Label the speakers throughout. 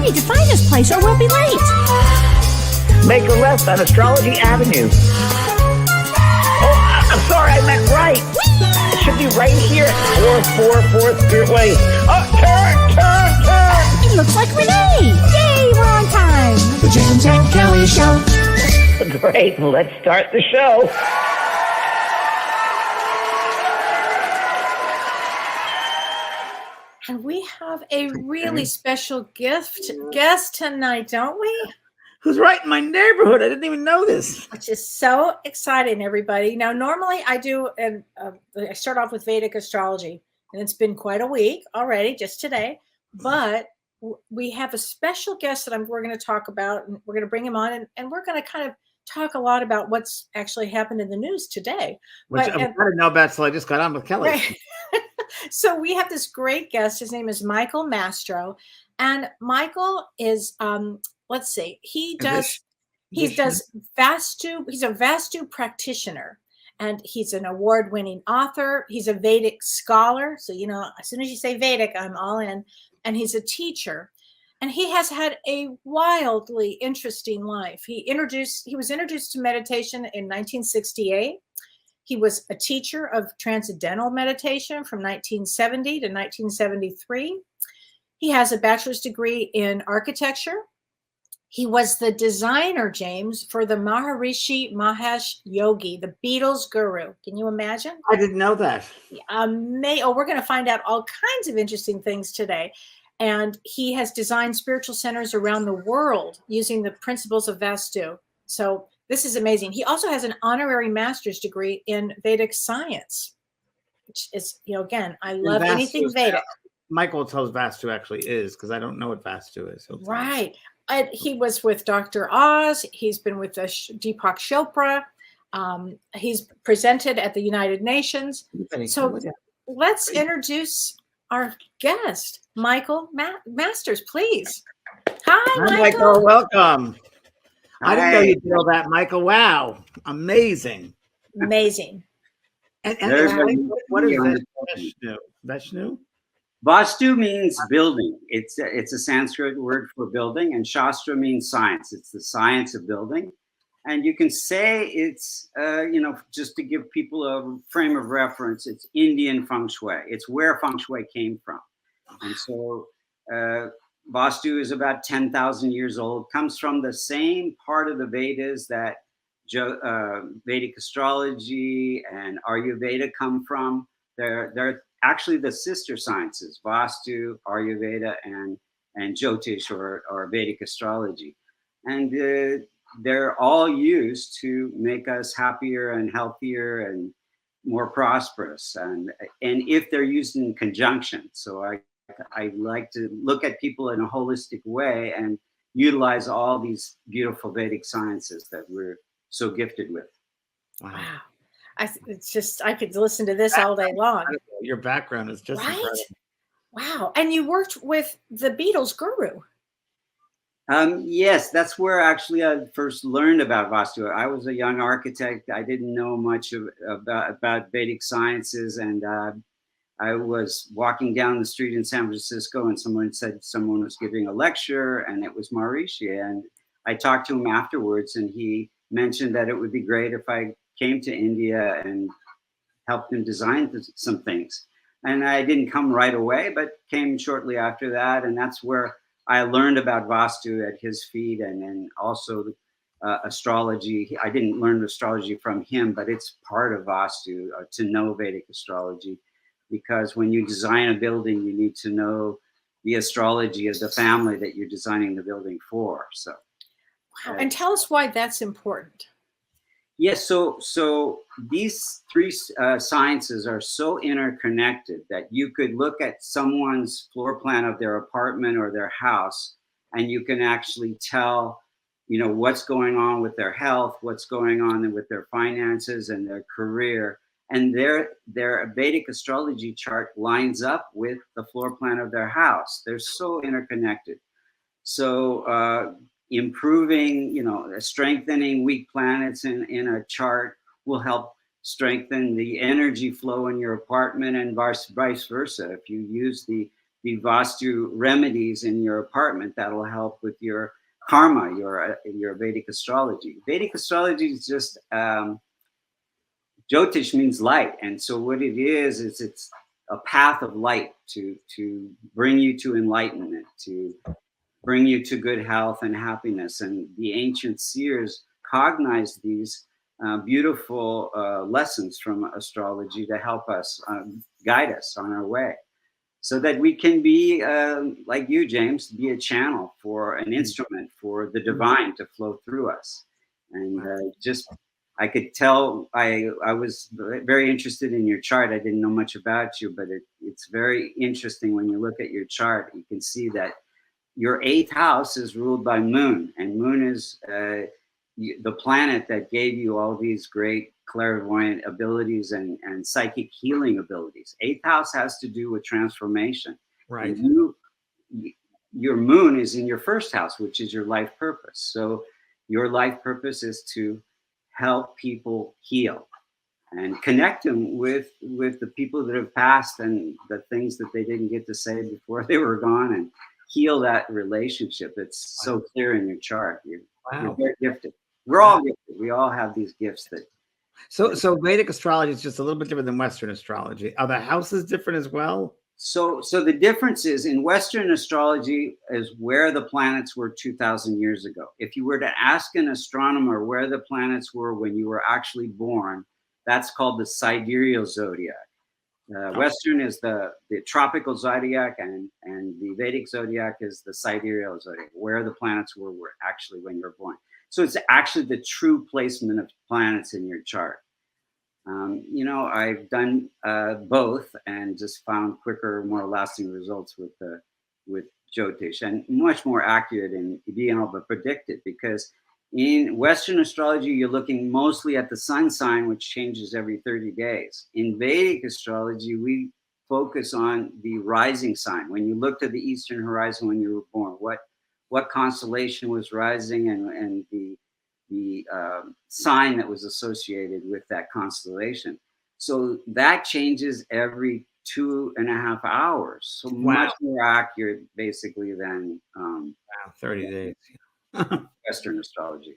Speaker 1: need to find this place or we'll be late.
Speaker 2: Make a left on Astrology Avenue. Oh, I'm sorry, I meant right. It should be right here. 444 Spearway. Oh, turn.
Speaker 1: It looks like Renee. Yay, we're on time.
Speaker 3: The James and Kellee Show.
Speaker 2: Great, let's start the show.
Speaker 4: And we have a really special guest tonight, don't we?
Speaker 2: Who's right in my neighborhood? I didn't even know this.
Speaker 4: Which is so exciting, everybody. Now, normally I do, I start off with Vedic astrology, and it's been quite a week already, just today. But we have a special guest that we're going to talk about, and we're going to bring him on, and we're going to kind of talk a lot about what's actually happened in the news today.
Speaker 2: Which I didn't know about till I just got on with Kellee.
Speaker 4: Right. So we have this great guest. His name is Michael Mastro, and Michael is let's see, he does Vastu. He's a Vastu practitioner, and he's an award-winning author. He's a Vedic scholar, so you know, as soon as you say Vedic, I'm all in. And he's a teacher, and he has had a wildly interesting life. He was introduced to meditation in 1968. He was a teacher of transcendental meditation from 1970 to 1973. He has a bachelor's degree in architecture. He was the designer, James, for the Maharishi Mahesh Yogi, the Beatles guru. Can you imagine?
Speaker 2: I didn't know that.
Speaker 4: We're going to find out all kinds of interesting things today. And he has designed spiritual centers around the world using the principles of Vastu. So this is amazing. He also has an honorary master's degree in Vedic science, which is, again, I love anything Vedic.
Speaker 2: Michael tells Vastu actually is, because I don't know what Vastu is.
Speaker 4: Right. He was with Dr. Oz. He's been with Deepak Chopra. He's presented at the United Nations. So let's introduce our guest, Michael Masters, please. Hi,
Speaker 2: Michael. Welcome. I didn't know you did all that, Michael. Wow. Amazing.
Speaker 4: Amazing.
Speaker 2: And what is Vastu? Vastu?
Speaker 5: Vastu means building. It's a Sanskrit word for building, and Shastra means science. It's the science of building. And you can say it's, just to give people a frame of reference, it's Indian feng shui. It's where feng shui came from. And so Vastu is about 10,000 years old, comes from the same part of the Vedas that Vedic astrology and Ayurveda come from. They're actually the sister sciences, Vastu, Ayurveda, and Jyotish or Vedic astrology. And they're all used to make us happier and healthier and more prosperous. And if they're used in conjunction. So I like to look at people in a holistic way and utilize all these beautiful Vedic sciences that we're so gifted with.
Speaker 4: Wow. I could listen to this all day long.
Speaker 2: Your background is just
Speaker 4: right.
Speaker 2: Incredible.
Speaker 4: Wow. And you worked with the Beatles guru.
Speaker 5: Yes, that's where actually I first learned about Vastu. I was a young architect. I didn't know much about Vedic sciences, and I was walking down the street in San Francisco, and someone said someone was giving a lecture, and it was Maharishi. And I talked to him afterwards, and he mentioned that it would be great if I came to India and helped him design some things. And I didn't come right away, but came shortly after that. And that's where I learned about Vastu at his feet, and then also astrology. I didn't learn astrology from him, but it's part of Vastu to know Vedic astrology, because when you design a building, you need to know the astrology of the family that you're designing the building for. So,
Speaker 4: wow. And tell us why that's important.
Speaker 5: Yes, so these three sciences are so interconnected that you could look at someone's floor plan of their apartment or their house, and you can actually tell, what's going on with their health, what's going on with their finances and their career. And their Vedic astrology chart lines up with the floor plan of their house. They're so interconnected. So improving, strengthening weak planets in a chart will help strengthen the energy flow in your apartment, and vice versa. If you use the the Vastu remedies in your apartment that'll help with your karma, your Vedic astrology. Vedic astrology is just Jyotish means light, and so what it is it's a path of light to bring you to enlightenment, to bring you to good health and happiness. And the ancient seers cognized these beautiful lessons from astrology to help us guide us on our way, so that we can be like you, James, be a channel for an instrument for the divine to flow through us. And just I could tell I was very interested in your chart. I didn't know much about you, but it's very interesting when you look at your chart. You can see that your 8th house is ruled by Moon, and Moon is the planet that gave you all these great clairvoyant abilities and psychic healing abilities. 8th house has to do with transformation.
Speaker 6: Right.
Speaker 5: And your Moon is in your 1st house, which is your life purpose. So your life purpose is to help people heal and connect them with the people that have passed and the things that they didn't get to say before they were gone, and heal that relationship. It's so clear in your chart. You're very gifted. We're all gifted. We all have these gifts that.
Speaker 6: So Vedic astrology is just a little bit different than Western astrology. Are the houses different as well?
Speaker 5: So the difference is in Western astrology is where the planets were 2,000 years ago. If you were to ask an astronomer where the planets were when you were actually born, that's called the sidereal zodiac. Western is the tropical zodiac, and the Vedic zodiac is the sidereal zodiac, where the planets were actually when you were born. So it's actually the true placement of planets in your chart. I've done both and just found quicker, more lasting results with Jyotish, and much more accurate in being able to predict it, because in Western astrology, you're looking mostly at the sun sign, which changes every 30 days. In Vedic astrology, we focus on the rising sign. When you looked at the eastern horizon when you were born, what constellation was rising, and the sign that was associated with that constellation. So that changes every 2.5 hours. So much more accurate, basically, than
Speaker 6: 30 days.
Speaker 5: Western astrology.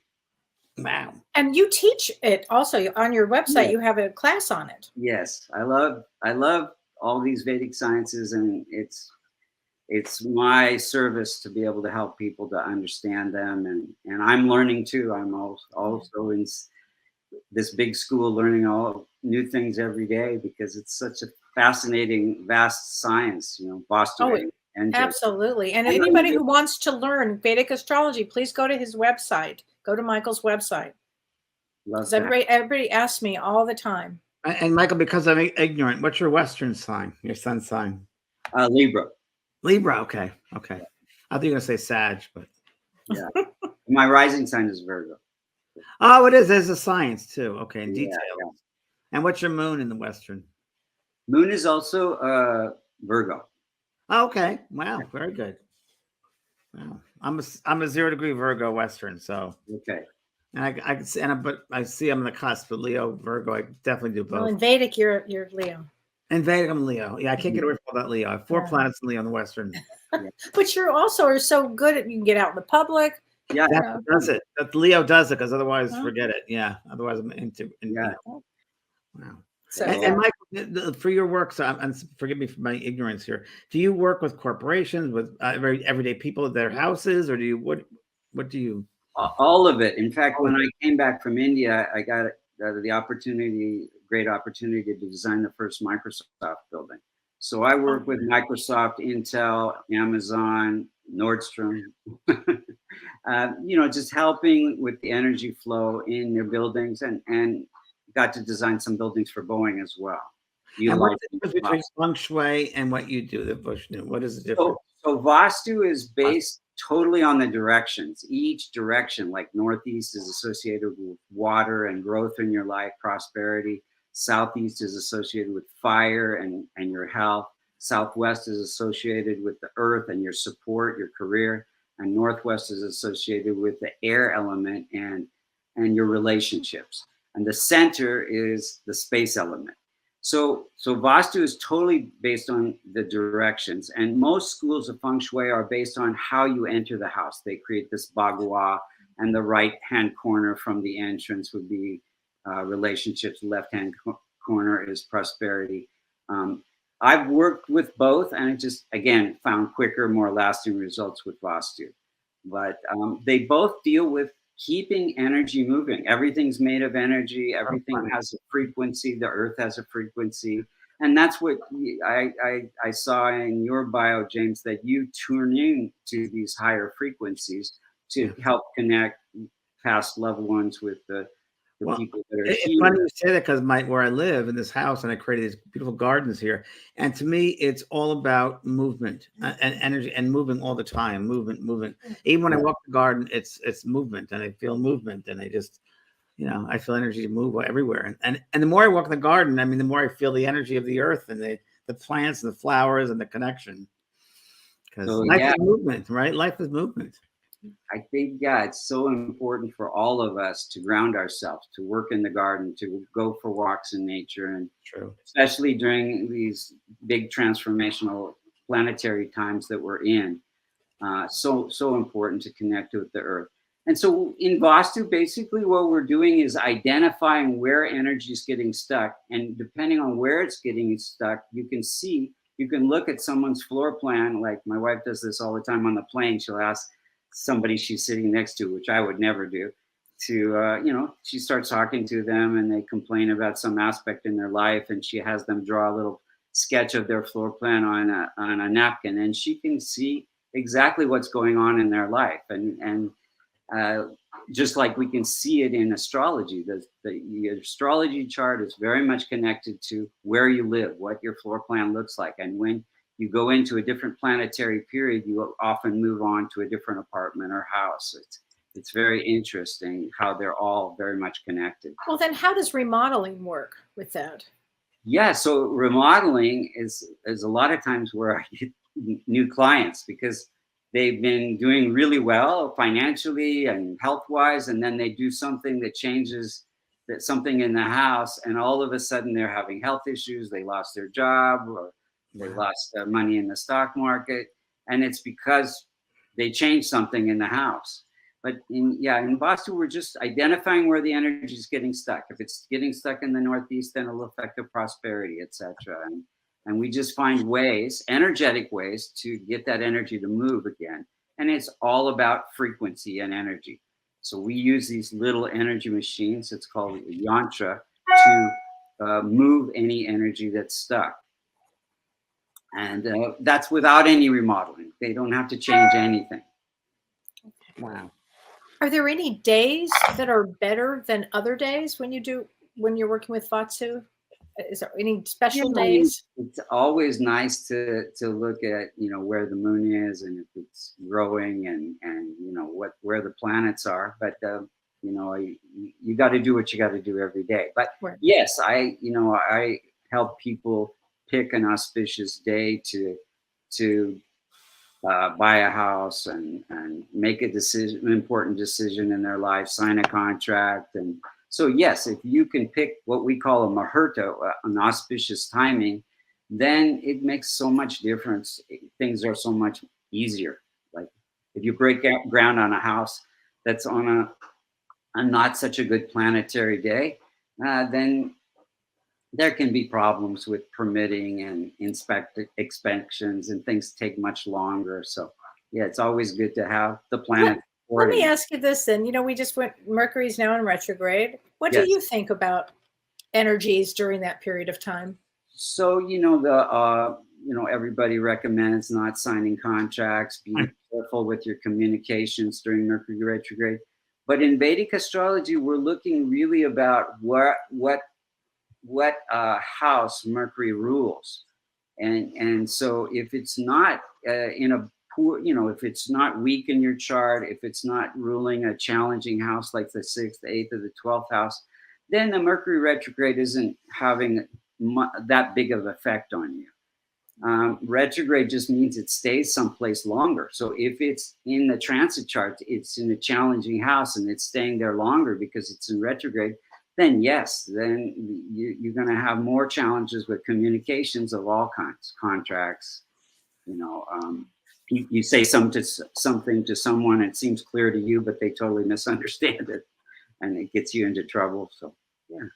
Speaker 6: Wow.
Speaker 4: And you teach it also on your website. You have a class on it.
Speaker 5: Yes, I love all these Vedic sciences, and it's my service to be able to help people to understand them, and I'm learning too. I'm also in this big school, learning all new things every day, because it's such a fascinating, vast science. Vastu.
Speaker 4: Absolutely. And anybody who wants to learn Vedic astrology, please go to his website. Go to Michael's website. Everybody asks me all the time.
Speaker 6: And Michael, because I'm ignorant, what's your Western sign? Your sun sign?
Speaker 5: Libra.
Speaker 6: Libra. Okay. I thought you were gonna say Sag, but
Speaker 5: yeah. My rising sign is Virgo.
Speaker 6: Oh, it is. There's a science too. Okay, in detail.
Speaker 5: Yeah.
Speaker 6: And what's your moon in the Western?
Speaker 5: Moon is also Virgo.
Speaker 6: Oh, okay. Wow. Very good. Wow. I'm a 0 degree Virgo Western. So
Speaker 5: okay.
Speaker 6: And but I see I'm in the cusp of Leo, Virgo. I definitely do both.
Speaker 4: Well, in Vedic, you're Leo.
Speaker 6: In Vedic, I'm Leo. Yeah, I can't get away from that Leo. I have 4 planets in Leo in the Western.
Speaker 4: But you also are so good at, you can get out in the public.
Speaker 6: Yeah, that does it. That Leo does it, because otherwise, forget it. Yeah, otherwise I'm into. Wow. So, and Michael, for your work, and forgive me for my ignorance here. Do you work with corporations, with everyday people at their houses, or do you what do you?
Speaker 5: All of it. In fact, when I came back from India, I got the great opportunity to design the first Microsoft building. So I work with Microsoft, Intel, Amazon, Nordstrom, just helping with the energy flow in their buildings, and got to design some buildings for Boeing as well.
Speaker 6: And what's the difference between feng shui and what you do, the Vastu? What is the difference?
Speaker 5: So Vastu is based totally on the directions. Each direction, like Northeast is associated with water and growth in your life, prosperity. Southeast is associated with fire and your health. Southwest is associated with the earth and your support, your career. And Northwest is associated with the air element and your relationships. And the center is the space element. So Vastu is totally based on the directions, and most schools of feng shui are based on how you enter the house. They create this bagua, and the right-hand corner from the entrance would be relationships. Left-hand corner is prosperity. I've worked with both, and it just, again, found quicker, more lasting results with Vastu. But they both deal with keeping energy moving. Everything's made of energy. Everything has a frequency. The earth has a frequency. And that's what I saw in your bio, James, that you tune in to these higher frequencies to help connect past loved ones with the people that are
Speaker 6: it's
Speaker 5: here.
Speaker 6: funny you say that, because where I live in this house, and I created these beautiful gardens here, and to me it's all about movement and energy, and moving all the time. Movement. Even when I walk the garden, it's movement, and I feel movement, and I just, I feel energy move everywhere. And the more I walk in the garden, I mean, the more I feel the energy of the earth and the plants and the flowers and the connection. Because life is movement, right? Life is movement.
Speaker 5: I think, it's so important for all of us to ground ourselves, to work in the garden, to go for walks in nature, and especially during these big transformational planetary times that we're in. So important to connect with the earth. And so in Vastu, basically what we're doing is identifying where energy is getting stuck. And depending on where it's getting stuck, you can look at someone's floor plan. Like my wife does this all the time on the plane. She'll ask somebody she's sitting next to, which I would never do, to, she starts talking to them and they complain about some aspect in their life, and she has them draw a little sketch of their floor plan on a napkin, and she can see exactly what's going on in their life. And just like we can see it in astrology, the astrology chart is very much connected to where you live, what your floor plan looks like. And when you go into a different planetary period, you often move on to a different apartment or house. It's very interesting how they're all very much connected.
Speaker 4: Well, then how does remodeling work with that?
Speaker 5: Yeah, so remodeling is a lot of times where I get new clients, because they've been doing really well financially and health-wise, and then they do something that changes something in the house, and all of a sudden they're having health issues. They lost their job, or they lost money in the stock market, and it's because they changed something in the house. But in Vastu, we're just identifying where the energy is getting stuck. If it's getting stuck in the Northeast, then it'll affect the prosperity, etc. And we just find ways, energetic ways, to get that energy to move again. And it's all about frequency and energy. So we use these little energy machines, it's called a yantra, to move any energy that's stuck. And that's without any remodeling. They don't have to change anything.
Speaker 6: Wow.
Speaker 4: Are there any days that are better than other days when you're working with Vastu? Is there any special days?
Speaker 5: It's always nice to look at, where the moon is, and if it's growing, and where the planets are. But you got to do what you got to do every day. But yes, I help people pick an auspicious day to buy a house and make an important decision in their life, sign a contract. And so, yes, if you can pick what we call a muhurta, an auspicious timing, then it makes so much difference. Things are so much easier. Like if you break ground on a house that's on a not such a good planetary day, then there can be problems with permitting and inspections, and things take much longer. So yeah, it's always good to have the planet.
Speaker 4: Let me ask you this then. We just Mercury's now in retrograde. What do you think about energies during that period of time?
Speaker 5: So, everybody recommends not signing contracts, being careful with your communications during Mercury retrograde. But in Vedic astrology, we're looking really about what house Mercury rules. And so if it's not in a poor, if it's not weak in your chart, if it's not ruling a challenging house like the 6th, 8th, or the 12th house, then the Mercury retrograde isn't having that big of effect on you. Retrograde just means it stays someplace longer. So if it's in the transit chart, it's in a challenging house and it's staying there longer because it's in retrograde, then yes, then you're going to have more challenges with communications of all kinds, contracts. You say something to someone, it seems clear to you, but they totally misunderstand it, and it gets you into trouble. So yeah,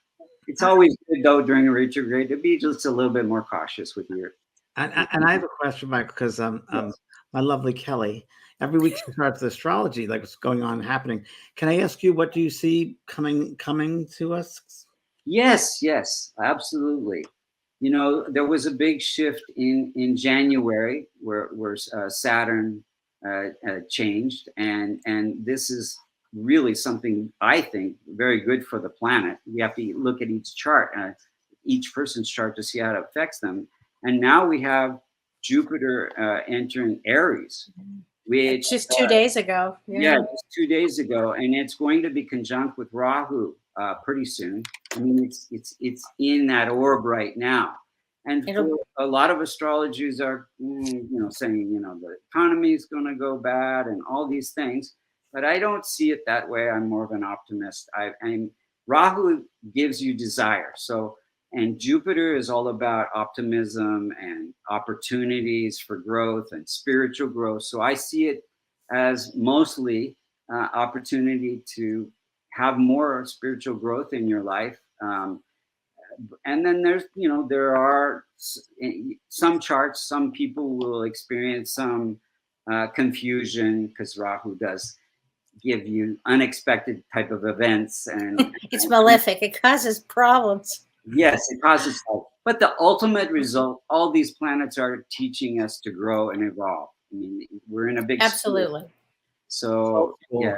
Speaker 5: it's always good though during a retrograde to be just a little bit more cautious with your.
Speaker 6: And I have a question, Michael, because my lovely Kellee, every week she starts the astrology, like what's going on, happening. Can I ask you, what do you see coming to us?
Speaker 5: Yes, absolutely. There was a big shift in January where Saturn changed, and this is really something I think very good for the planet. We have to look at each chart, each person's chart, to see how it affects them. And now we have Jupiter entering Aries, which
Speaker 4: just 2 days ago.
Speaker 5: Yeah, just 2 days ago, and it's going to be conjunct with Rahu pretty soon. I mean, it's in that orb right now, and for a lot of astrologers are saying the economy is going to go bad and all these things, but I don't see it that way. I'm more of an optimist. And Rahu gives you desire, and Jupiter is all about optimism and opportunities for growth and spiritual growth. So I see it as mostly opportunity to have more spiritual growth in your life. And then there are some charts, some people will experience some confusion because Rahu does give you unexpected type of events. And
Speaker 4: it's malefic. It causes problems.
Speaker 5: Yes, it causes help. But the ultimate result, all these planets are teaching us to grow and evolve. I mean, we're in a big
Speaker 4: absolutely
Speaker 5: sphere. So yeah,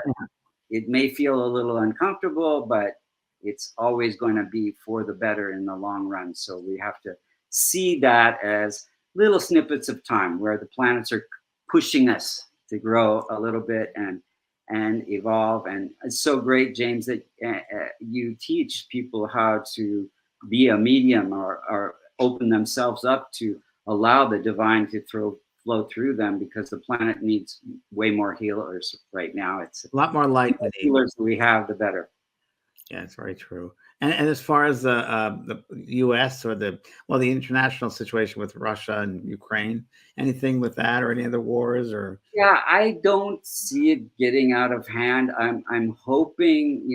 Speaker 5: it may feel a little uncomfortable, but it's always going to be for the better in the long run. So we have to see that as little snippets of time where the planets are pushing us to grow a little bit and evolve. And it's so great, James, that you teach people how to be a medium or open themselves up to allow the divine to flow through them, because the planet needs way more healers right now. It's
Speaker 6: a lot more light.
Speaker 5: The healers we have, the better.
Speaker 6: Yeah, it's very true. And as far as the U.S. or the international situation with Russia and Ukraine, anything with that or any other wars or?
Speaker 5: Yeah, I don't see it getting out of hand. I'm hoping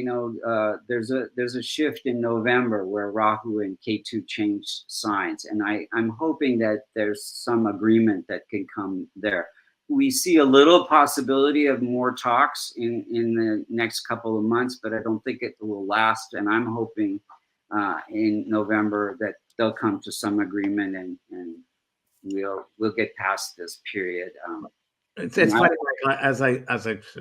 Speaker 5: there's a shift in November where Rahu and Ketu change signs, and I'm hoping that there's some agreement that can come there. We see a little possibility of more talks in the next couple of months, but I don't think it will last. And I'm hoping in November that they'll come to some agreement and we'll get past this period.
Speaker 6: It's funny, as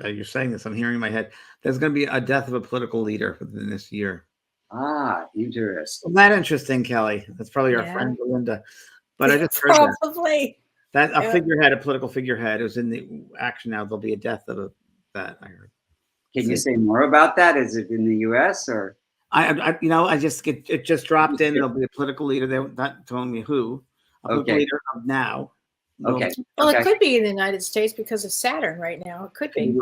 Speaker 6: you're saying this, I'm hearing in my head, there's going to be a death of a political leader within this year.
Speaker 5: Ah, interesting.
Speaker 6: Isn't that interesting, Kellee? That's probably our friend Belinda. But I just heard
Speaker 4: probably.
Speaker 6: That a figurehead, a political figurehead, is in the action now. There'll be a death of that. I heard.
Speaker 5: Can you say more about that? Is it in the U.S. or?
Speaker 6: It just dropped in. There'll be a political leader. They're not telling me who. A political leader of now.
Speaker 5: Okay.
Speaker 4: Well, it could be in the United States because of Saturn right now. It could be.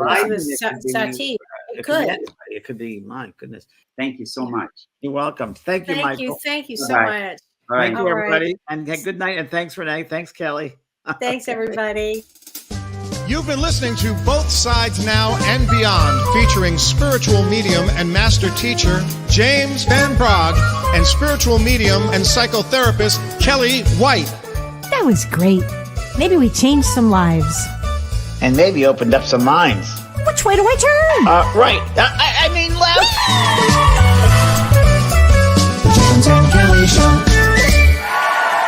Speaker 4: Sati. It could.
Speaker 6: It could be. My goodness.
Speaker 5: Thank you so much.
Speaker 6: You're welcome. Thank you, Michael.
Speaker 4: Thank you so much.
Speaker 5: All right.
Speaker 6: Thank you, everybody. And good night. And thanks, Renee. Thanks, Kellee.
Speaker 4: Thanks, everybody.
Speaker 7: You've been listening to Both Sides Now and Beyond, featuring spiritual medium and master teacher James Van Praagh and spiritual medium and psychotherapist Kellee White.
Speaker 1: That was great. Maybe we changed some lives.
Speaker 3: And maybe opened up some minds.
Speaker 1: Which way do I turn?
Speaker 3: Right. I mean left. The James and Kellee Show.